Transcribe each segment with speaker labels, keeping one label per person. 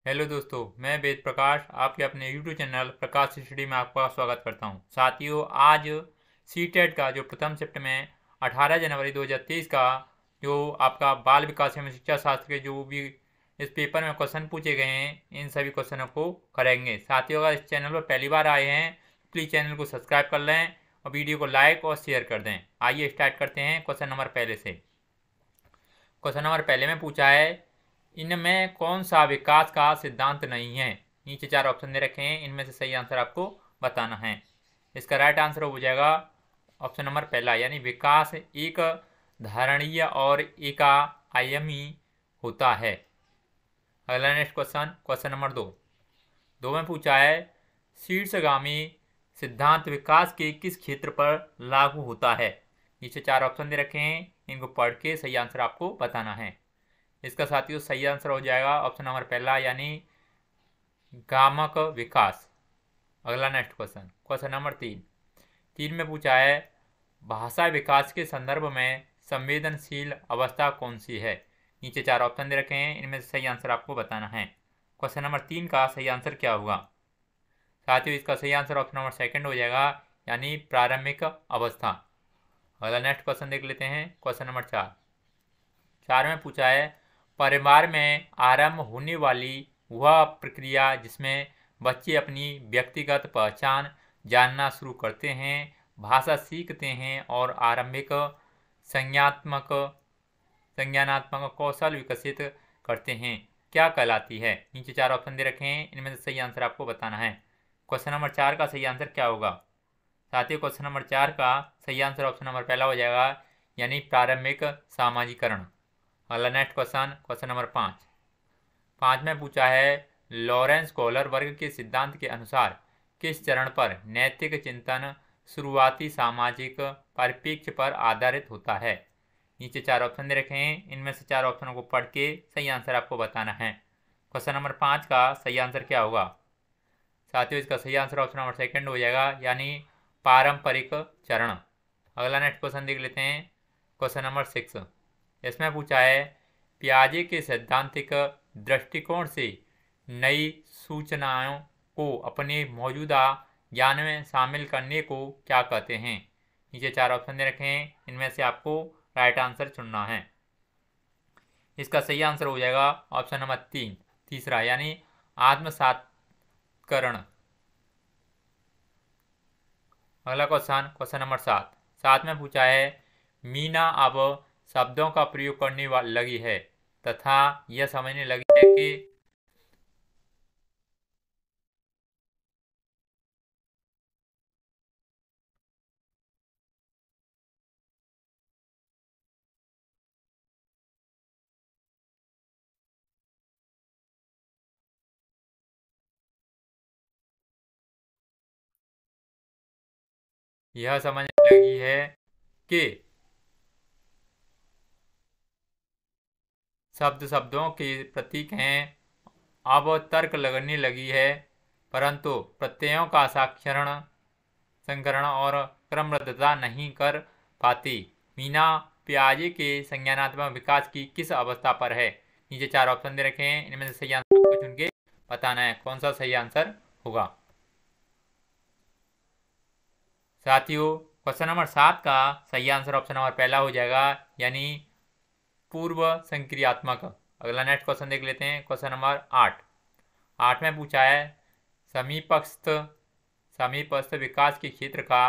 Speaker 1: Hello दोस्तों, मैं वेद प्रकाश आपके अपने यूट्यूब चैनल प्रकाश स्टडी में आपका स्वागत करता हूं। साथियों, आज सीटेट का जो प्रथम शिफ्ट में 18 जनवरी 2023 का जो आपका बाल विकास एवं शिक्षा शास्त्र के जो भी इस पेपर में क्वेश्चन पूछे गए हैं, इन सभी क्वेश्चनों को करेंगे। साथियों, अगर इस चैनल पर पहली बार आए हैं प्लीज़ चैनल को सब्सक्राइब कर लें और वीडियो को लाइक और शेयर कर दें। आइए स्टार्ट करते हैं क्वेश्चन नंबर पहले से। क्वेश्चन नंबर पहले में पूछा है, इनमें कौन सा विकास का सिद्धांत नहीं है। नीचे 4 ऑप्शन दे रखे हैं, इनमें से सही आंसर आपको बताना है। इसका राइट आंसर हो जाएगा ऑप्शन नंबर पहला, यानी विकास एक धारणीय और एकाआयामी होता है। अगला नेक्स्ट क्वेश्चन, क्वेश्चन नंबर दो में पूछा है, शीर्षगामी सिद्धांत विकास के किस क्षेत्र पर लागू होता है। नीचे 4 ऑप्शन दे रखे हैं, इनको पढ़ के सही आंसर आपको बताना है। इसका साथियों सही आंसर हो जाएगा ऑप्शन नंबर पहला, यानी गामक विकास। अगला नेक्स्ट क्वेश्चन, क्वेश्चन नंबर तीन में पूछा है, भाषा विकास के संदर्भ में संवेदनशील अवस्था कौन सी है। नीचे 4 ऑप्शन दे रखे हैं, इनमें से सही आंसर आपको बताना है। क्वेश्चन नंबर 3 का सही आंसर क्या होगा। साथियों, इसका सही आंसर ऑप्शन नंबर सेकंड हो जाएगा, यानी प्रारंभिक अवस्था। अगला नेक्स्ट क्वेश्चन देख लेते हैं, क्वेश्चन नंबर 4 में पूछा है, परिवार में आरंभ होने वाली वह प्रक्रिया जिसमें बच्चे अपनी व्यक्तिगत पहचान जानना शुरू करते हैं, भाषा सीखते हैं और आरंभिक संज्ञानात्मक कौशल विकसित करते हैं, क्या कहलाती है। नीचे 4 ऑप्शन दे रखे हैं, इनमें से सही आंसर आपको बताना है। क्वेश्चन नंबर 4 का सही आंसर क्या होगा। साथियों, क्वेश्चन नंबर 4 का सही आंसर ऑप्शन नंबर पहला हो जाएगा, यानी प्रारंभिक सामाजिकरण। अगला नेक्स्ट क्वेश्चन, क्वेश्चन नंबर 5 में पूछा है, लॉरेंस कॉलर वर्ग के सिद्धांत के अनुसार किस चरण पर नैतिक चिंतन शुरुआती सामाजिक परिप्रेक्ष्य पर आधारित होता है। नीचे 4 ऑप्शन दे रखे हैं, इनमें से 4 ऑप्शनों को पढ़ के सही आंसर आपको बताना है। क्वेश्चन नंबर 5 का सही आंसर क्या होगा। साथियों, इसका सही आंसर ऑप्शन नंबर सेकंड हो जाएगा, यानी पारंपरिक चरण। अगला नेक्स्ट क्वेश्चन देख लेते हैं, क्वेश्चन नंबर 6। इसमें पूछा है, पियाजे के सैद्धांतिक दृष्टिकोण से नई सूचनाओं को अपने मौजूदा ज्ञान में शामिल करने को क्या कहते हैं। नीचे 4 ऑप्शन दे रखे हैं, इनमें से आपको राइट आंसर चुनना है। इसका सही आंसर हो जाएगा ऑप्शन नंबर तीसरा, यानी आत्मसात्करण। अगला क्वेश्चन, क्वेश्चन नंबर 7 में पूछा है, मीना अब शब्दों का प्रयोग करने लगी है तथा यह समझने लगी है कि यह समझने लगी है कि शब्द शब्दों के प्रतीक हैं। अब तर्क लगने लगी है, परंतु प्रत्ययों का साक्षरण संकरण और क्रमबद्धता नहीं कर पाती। मीना पियाजे के संज्ञानात्मक विकास की किस अवस्था पर है। नीचे 4 ऑप्शन दे रखे हैं, इनमें से सही आंसर को चुन के बताना है, कौन सा सही आंसर होगा। साथियों, क्वेश्चन नंबर 7 का सही आंसर ऑप्शन नंबर पहला हो जाएगा, यानी पूर्व संक्रियात्मक। अगला नेक्स्ट क्वेश्चन देख लेते हैं, क्वेश्चन नंबर 8 में पूछा है, समीपस्थ विकास के क्षेत्र का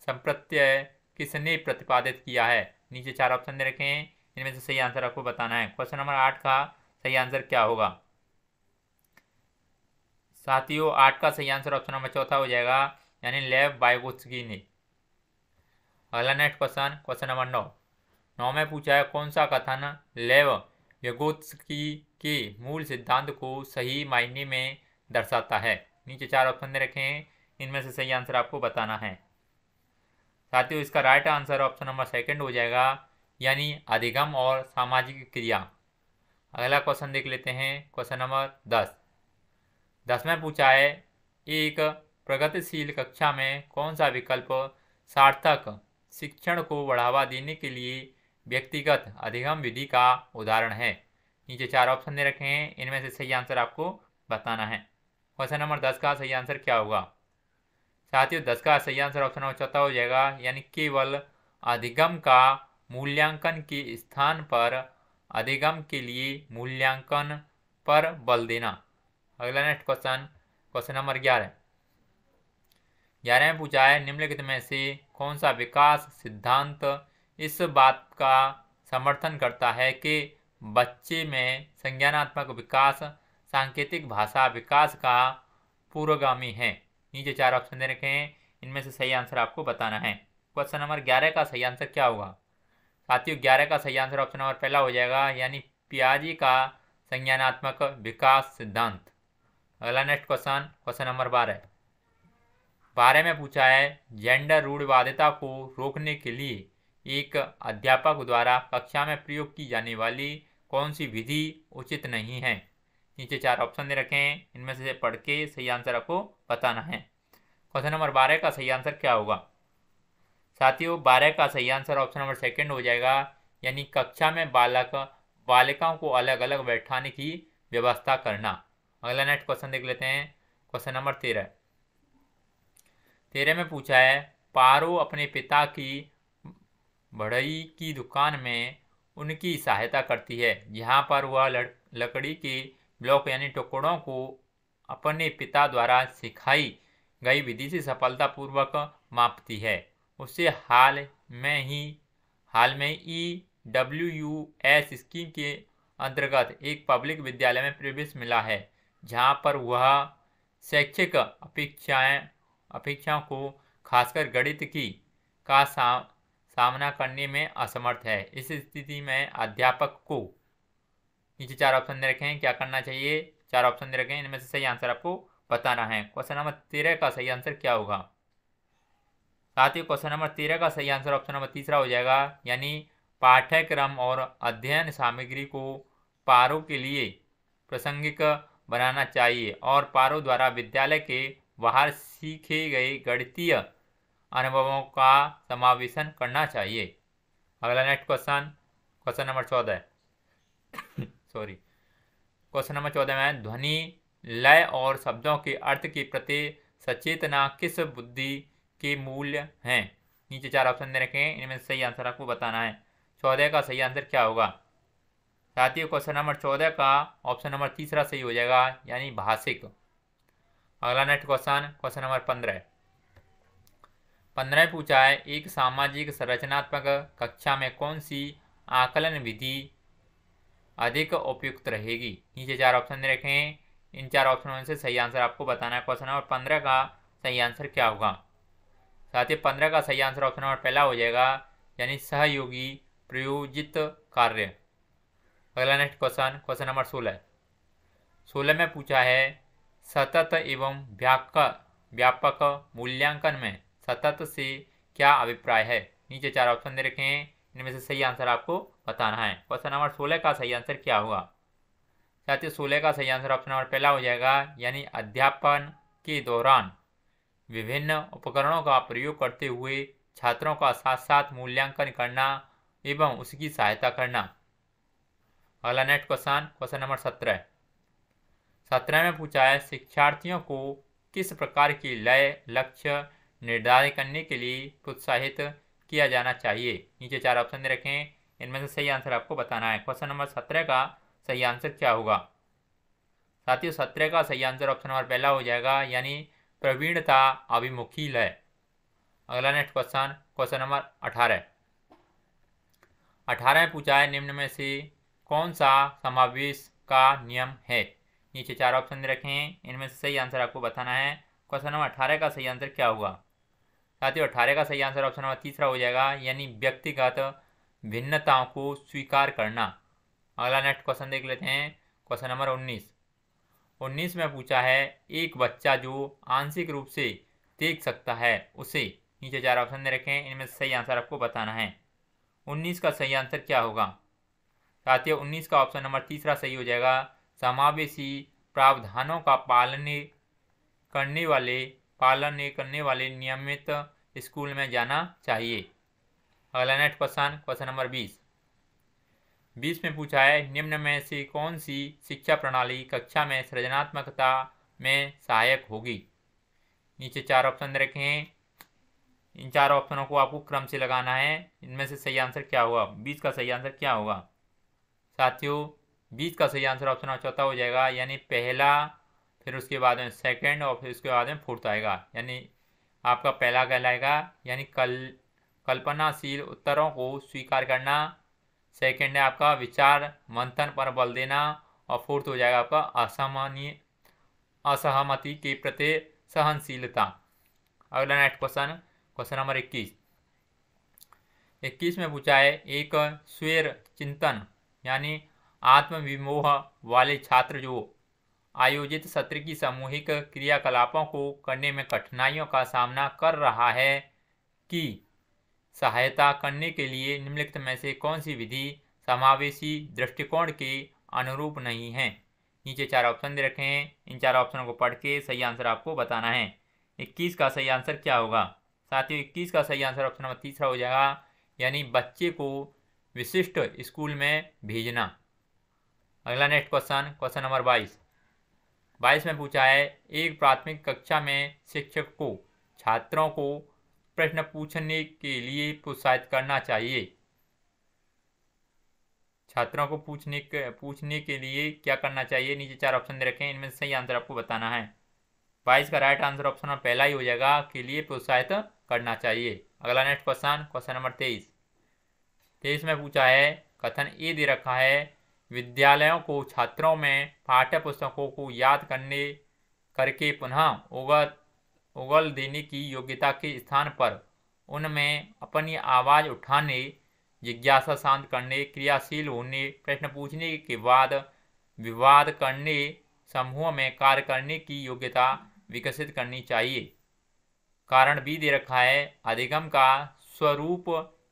Speaker 1: संप्रत्यय किसने प्रतिपादित किया है। नीचे 4 ऑप्शन दे रखे हैं, इनमें से सही आंसर आपको बताना है। क्वेश्चन नंबर 8 का सही आंसर क्या होगा। साथियों, 8 का सही आंसर ऑप्शन नंबर चौथा हो जाएगा, यानी लेव वाइगोत्स्की ने। अगला नेक्स्ट क्वेश्चन, क्वेश्चन नंबर 9 में पूछा है, कौन सा कथन लेव वाइगोत्स्की के मूल सिद्धांत को सही मायने में दर्शाता है। नीचे 4 ऑप्शन दे रखे हैं, इनमें से सही आंसर आपको बताना है। साथियों, इसका right answer option number second हो जाएगा, यानी अधिगम और सामाजिक क्रिया। अगला क्वेश्चन देख लेते हैं, क्वेश्चन नंबर 10 में पूछा है, एक प्रगतिशील कक्षा में कौन सा विकल्प सार्थक शिक्षण को बढ़ावा देने के लिए व्यक्तिगत अधिगम विधि का उदाहरण है। नीचे 4 ऑप्शन दे रखे हैं, इनमें से सही आंसर आपको बताना है। क्वेश्चन नंबर 10 का सही आंसर क्या होगा? साथियों 10 का सही आंसर ऑप्शन नंबर चौथा हो जाएगा, यानी केवल अधिगम का मूल्यांकन के स्थान पर अधिगम के लिए मूल्यांकन पर बल देना। अगला नेक्स्ट क्वेश्चन, क्वेश्चन नंबर 11 में पूछा है, निम्नलिखित में से कौन सा विकास सिद्धांत इस बात का समर्थन करता है कि बच्चे में संज्ञानात्मक विकास सांकेतिक भाषा विकास का पूर्वगामी है? नीचे 4 ऑप्शन दे रखे हैं, इनमें से सही आंसर आपको बताना है। क्वेश्चन नंबर 11 का सही आंसर क्या होगा? साथियों 11 का सही आंसर ऑप्शन नंबर पहला हो जाएगा, यानी पियाजे का संज्ञानात्मक विकास सिद्धांत। अगला नेक्स्ट क्वेश्चन, क्वेश्चन नंबर 12 में पूछा है, जेंडर रूढ़िवादिता को रोकने के लिए एक अध्यापक द्वारा कक्षा में प्रयोग की जाने वाली कौन सी विधि उचित नहीं है? नीचे 4 ऑप्शन दे रखे हैं, इनमें से पढ़ के सही आंसर आपको बताना है। क्वेश्चन नंबर 12 का सही आंसर क्या होगा? साथियों 12 का सही आंसर ऑप्शन नंबर सेकंड हो जाएगा, यानी कक्षा में बालिकाओं को अलग अलग बैठाने की व्यवस्था करना। अगला नेक्स्ट क्वेश्चन देख लेते हैं, क्वेश्चन नंबर 13 में पूछा है, पारो अपने पिता की बढ़ई की दुकान में उनकी सहायता करती है, जहां पर वह लकड़ी के ब्लॉक यानी टुकड़ों को अपने पिता द्वारा सिखाई गई विधि से सफलतापूर्वक मापती है। उससे हाल में EWS स्कीम के अंतर्गत एक पब्लिक विद्यालय में प्रवेश मिला है, जहां पर वह शैक्षिक अपेक्षाओं को खासकर गणित का सामना करने में असमर्थ है। इस स्थिति में अध्यापक को, नीचे 4 ऑप्शन दे रखे हैं, क्या करना चाहिए? 4 ऑप्शन दे रखे हैं, इनमें से सही आंसर आपको बताना है। क्वेश्चन नंबर 13 का सही आंसर क्या होगा? साथियों क्वेश्चन नंबर 13 का सही आंसर ऑप्शन नंबर तीसरा हो जाएगा, यानी पाठ्यक्रम और अध्ययन सामग्री को पारो के लिए प्रासंगिक बनाना चाहिए और पारो द्वारा विद्यालय के बाहर सीखे गए गणितीय अनुभवों का समावेशन करना चाहिए। अगला next question, question number 14 sorry question number 14 में, ध्वनि लय और शब्दों के अर्थ के प्रति सचेतना किस बुद्धि के मूल्य हैं? नीचे 4 ऑप्शन दे रखे हैं, इनमें सही आंसर आपको बताना है। 14 का सही आंसर क्या होगा? साथियों क्वेश्चन नंबर 14 का ऑप्शन नंबर तीसरा सही हो जाएगा, यानी भाषिक। अगला नेक्स्ट क्वेश्चन, क्वेश्चन नंबर 15 पूछा है, एक सामाजिक संरचनात्मक कक्षा में कौन सी आकलन विधि अधिक उपयुक्त रहेगी? नीचे 4 ऑप्शन दे रखे हैं, इन 4 ऑप्शनों में से सही आंसर आपको बताना है। क्वेश्चन नंबर 15 का सही आंसर क्या होगा? साथियों 15 का सही आंसर ऑप्शन नंबर पहला हो जाएगा, यानी सहयोगी प्रयोजित कार्य। अगला नेक्स्ट क्वेश्चन, क्वेश्चन नंबर 16 में पूछा है, सतत एवं व्यापक मूल्यांकन में सतत से क्या अभिप्राय है? नीचे 4 ऑप्शन दे रखे हैं, इनमें से सही आंसर आपको बताना है। क्वेश्चन नंबर 16 का सही आंसर क्या होगा? साथियों 16 का सही आंसर ऑप्शन नंबर पहला हो जाएगा, यानी अध्यापन के दौरान विभिन्न उपकरणों का प्रयोग करते हुए छात्रों का साथ साथ मूल्यांकन करना एवं उसकी सहायता करना। अगला नेक्स्ट क्वेश्चन, क्वेश्चन नंबर 17 में पूछा है, शिक्षार्थियों को किस प्रकार की लय लक्ष्य निर्धारित करने के लिए प्रोत्साहित किया जाना चाहिए? नीचे 4 ऑप्शन दे रखे हैं, इनमें से सही आंसर आपको बताना है। क्वेश्चन नंबर 17 का सही आंसर क्या होगा? साथियों 17 का सही आंसर ऑप्शन नंबर पहला हो जाएगा, यानी प्रवीणता अभिमुखी लय। अगला नेक्स्ट क्वेश्चन, क्वेश्चन नंबर 18 में पूछा है, निम्न में से कौन सा समावेश का नियम है? नीचे 4 ऑप्शन दे रखे हैं, इनमें से सही आंसर आपको बताना है। क्वेश्चन नंबर 18 का सही आंसर क्या होगा? साथियों 18 का सही आंसर ऑप्शन नंबर तीसरा हो जाएगा, यानी व्यक्तिगत भिन्नताओं को स्वीकार करना। अगला नेक्स्ट क्वेश्चन देख लेते हैं, क्वेश्चन नंबर 19 में पूछा है, एक बच्चा जो आंशिक रूप से देख सकता है उसे, नीचे 4 ऑप्शन दे रखे हैं, इनमें से सही आंसर आपको बताना है। 19 का सही आंसर क्या होगा? साथियों 19 का ऑप्शन नंबर तीसरा सही हो जाएगा, समावेशी प्रावधानों का पालन करने वाले नियमित स्कूल में जाना चाहिए। अगला नेक्स्ट क्वेश्चन, क्वेश्चन नंबर 20 20 में पूछा है निम्न में से कौन सी शिक्षा प्रणाली कक्षा में सृजनात्मकता में सहायक होगी। नीचे 4 ऑप्शन रखे हैं, इन 4 ऑप्शनों को आपको क्रम से लगाना है। इनमें से सही आंसर क्या होगा, 20 का सही आंसर क्या होगा साथियों। 20 का सही आंसर ऑप्शन चौथा हो जाएगा, यानी पहला, फिर उसके बाद में सेकंड और फिर उसके बाद में फोर्थ आएगा। यानी आपका पहला कहलाएगा यानी कल्पनाशील उत्तरों को स्वीकार करना, सेकंड है आपका विचार मंथन पर बल देना, और फोर्थ हो जाएगा आपका असहमति के प्रति सहनशीलता। अगला नेक्स्ट क्वेश्चन नंबर 21 में पूछा है एक स्वेर चिंतन यानी आत्मविमोह वाले छात्र जो आयोजित सत्र की सामूहिक क्रियाकलापों को करने में कठिनाइयों का सामना कर रहा है कि सहायता करने के लिए निम्नलिखित में से कौन सी विधि समावेशी दृष्टिकोण के अनुरूप नहीं है। नीचे 4 ऑप्शन दे रखे हैं, इन 4 ऑप्शनों को पढ़ के सही आंसर आपको बताना है। 21 का सही आंसर क्या होगा साथियों, 21 का सही आंसर ऑप्शन नंबर तीसरा हो जाएगा, यानी बच्चे को विशिष्ट स्कूल में भेजना। अगला नेक्स्ट क्वेश्चन नंबर 22 में पूछा है एक प्राथमिक कक्षा में शिक्षक को छात्रों को प्रश्न पूछने के लिए प्रोत्साहित करना चाहिए। छात्रों को पूछने के लिए क्या करना चाहिए, नीचे 4 ऑप्शन दे रखे हैं, इनमें से सही आंसर आपको बताना है। 22 का राइट आंसर ऑप्शन में पहला ही हो जाएगा, के लिए प्रोत्साहित करना चाहिए। अगला नेक्स्ट क्वेश्चन नंबर 23 में पूछा है कथन ए दे रखा है विद्यालयों को छात्रों में पाठ्य पुस्तकों को याद करके पुनः उगल देने की योग्यता के स्थान पर उनमें अपनी आवाज़ उठाने, जिज्ञासा शांत करने, क्रियाशील होने, प्रश्न पूछने के बाद विवाद करने, समूह में कार्य करने की योग्यता विकसित करनी चाहिए। कारण बी दे रखा है अधिगम का स्वरूप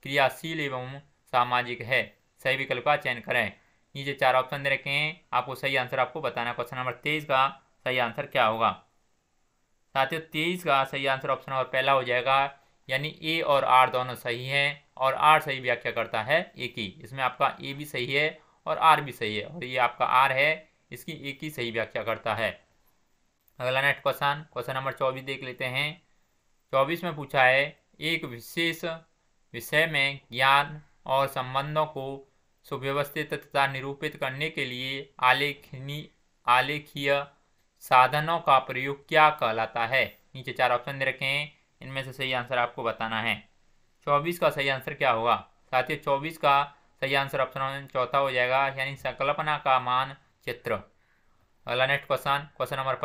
Speaker 1: क्रियाशील एवं सामाजिक है। सही विकल्प का चयन करें। नीचे 4 ऑप्शन दे रखे हैं, आपको सही आंसर आपको बताना है। क्वेश्चन नंबर 23 का सही आंसर क्या होगा साथियों, 23 का सही आंसर ऑप्शन नंबर पहला हो जाएगा, यानी ए और आर दोनों सही हैं, और आर सही व्याख्या करता है ए की। इसमें आपका ए भी सही है और आर भी सही है, और ये आपका आर है, इसकी ए की सही व्याख्या करता है। अगला नेक्स्ट क्वेश्चन नंबर 24 देख लेते हैं। 24 में पूछा है एक विशेष विषय में ज्ञान और संबंधों को सुव्यवस्थित तथा निरूपित करने के लिए आलेखीय साधनों का प्रयोग क्या कहलाता है। नीचे 4 ऑप्शन दे रखे हैं, इनमें से सही आंसर आपको बताना है। 24 का सही आंसर क्या होगा साथियों, 24 का सही आंसर ऑप्शन चौथा हो जाएगा, यानी संकल्पना का मानचित्र। अगला नेक्स्ट क्वेश्चन नंबर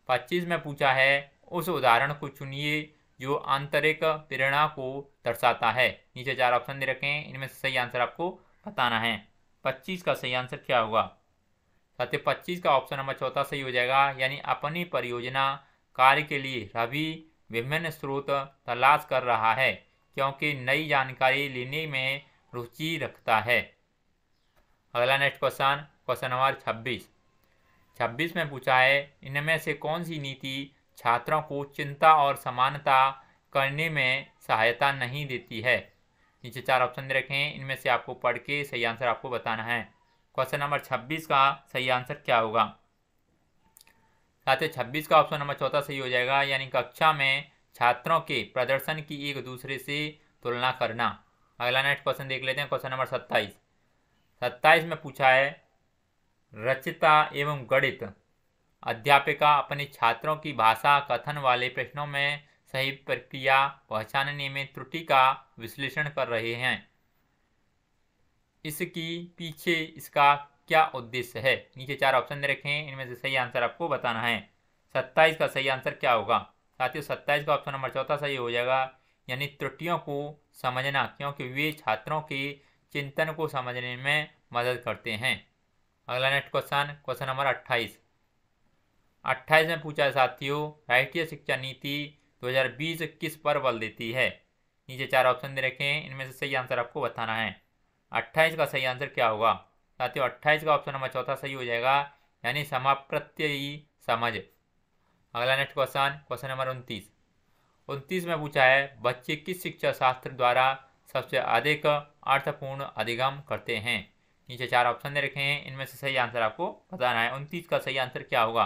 Speaker 1: 25 में पूछा है उस उदाहरण को चुनिए जो आंतरिक प्रेरणा को दर्शाता है। नीचे 4 ऑप्शन दे रखे हैं, इनमें से सही आंसर आपको बताना है। 25 का सही आंसर क्या होगा साथियों, 25 का ऑप्शन नंबर चौथा सही हो जाएगा, यानी अपनी परियोजना कार्य के लिए रवि विभिन्न स्रोत तलाश कर रहा है क्योंकि नई जानकारी लेने में रुचि रखता है। अगला नेक्स्ट क्वेश्चन नंबर 26 में पूछा है इनमें से कौन सी नीति छात्रों को चिंता और समानता करने में सहायता नहीं देती है। नीचे 4 ऑप्शन दे रखे हैं, इनमें से आपको पढ़ के सही आंसर आपको बताना है। क्वेश्चन नंबर 26 का सही आंसर क्या होगा साथियों, 26 का ऑप्शन नंबर चौथा सही हो जाएगा, यानी कक्षा में छात्रों के प्रदर्शन की एक दूसरे से तुलना करना। अगला नेक्स्ट क्वेश्चन देख लेते हैं। क्वेश्चन नंबर 27 में पूछा है रचिता एवं गणित अध्यापिका अपने छात्रों की भाषा कथन वाले प्रश्नों में सही प्रक्रिया पहचानने में त्रुटि का विश्लेषण कर रहे हैं। इसकी पीछे इसका क्या उद्देश्य है। नीचे 4 ऑप्शन दे रखे हैं, इनमें से सही आंसर आपको बताना है। 27 का सही आंसर क्या होगा साथियों, 27 का ऑप्शन नंबर चौथा सही हो जाएगा, यानी त्रुटियों को समझना, क्योंकि वे छात्रों के चिंतन को समझने में मदद करते हैं। अगला नेक्स्ट क्वेश्चन नंबर 28 में पूछा है साथियों राष्ट्रीय शिक्षा नीति 2020 किस पर बल देती है। नीचे 4 ऑप्शन दे रखे हैं, इनमें से सही आंसर आपको बताना है। 28 का सही आंसर क्या होगा साथियों, 28 का ऑप्शन नंबर चौथा सही हो जाएगा, यानी समाप्रत्ययी समझ। अगला नेक्स्ट क्वेश्चन नंबर 29 में पूछा है बच्चे किस शिक्षा शास्त्र द्वारा सबसे अधिक अर्थपूर्ण अधिगम करते हैं। नीचे 4 ऑप्शन दे रखे हैं, इनमें से सही आंसर आपको बताना है। 29 का सही आंसर क्या होगा?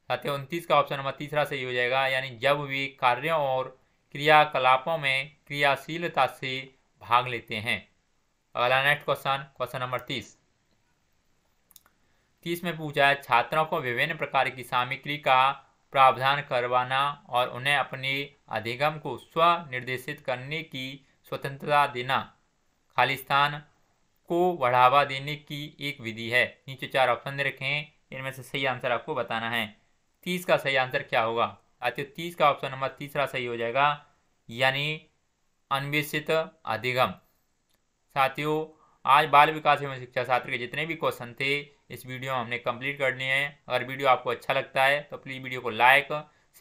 Speaker 1: साथियों 29 का ऑप्शन नंबर तीसरा सही हो जाएगा, यानी जब वे कार्यों और क्रियाकलापों में क्रियाशीलता से भाग लेते हैं। अगला नेक्स्ट क्वेश्चन नंबर 30 में पूछा है, छात्रों को विभिन्न प्रकार की सामग्री का प्रावधान करवाना और उन्हें अपने अधिगम को स्व निर्देशित करने की स्वतंत्रता देना खालिस्तान को बढ़ावा देने की एक विधि है। नीचे 4 ऑप्शन दे रखे हैं, इनमें से सही आंसर आपको बताना है। 30 का सही आंसर क्या होगा? साथियों 30 का ऑप्शन नंबर तीसरा सही हो जाएगा, यानी अन्वेषित अधिगम। साथियों आज बाल विकास एवं शिक्षा शास्त्र के जितने भी क्वेश्चन थे इस वीडियो में हमने कंप्लीट कर लिए हैं। अगर वीडियो आपको अच्छा लगता है तो प्लीज़ वीडियो को लाइक,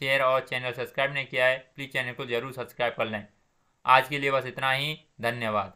Speaker 1: शेयर और चैनल सब्सक्राइब नहीं किया है प्लीज़ चैनल को जरूर सब्सक्राइब कर लें। आज के लिए बस इतना ही, धन्यवाद।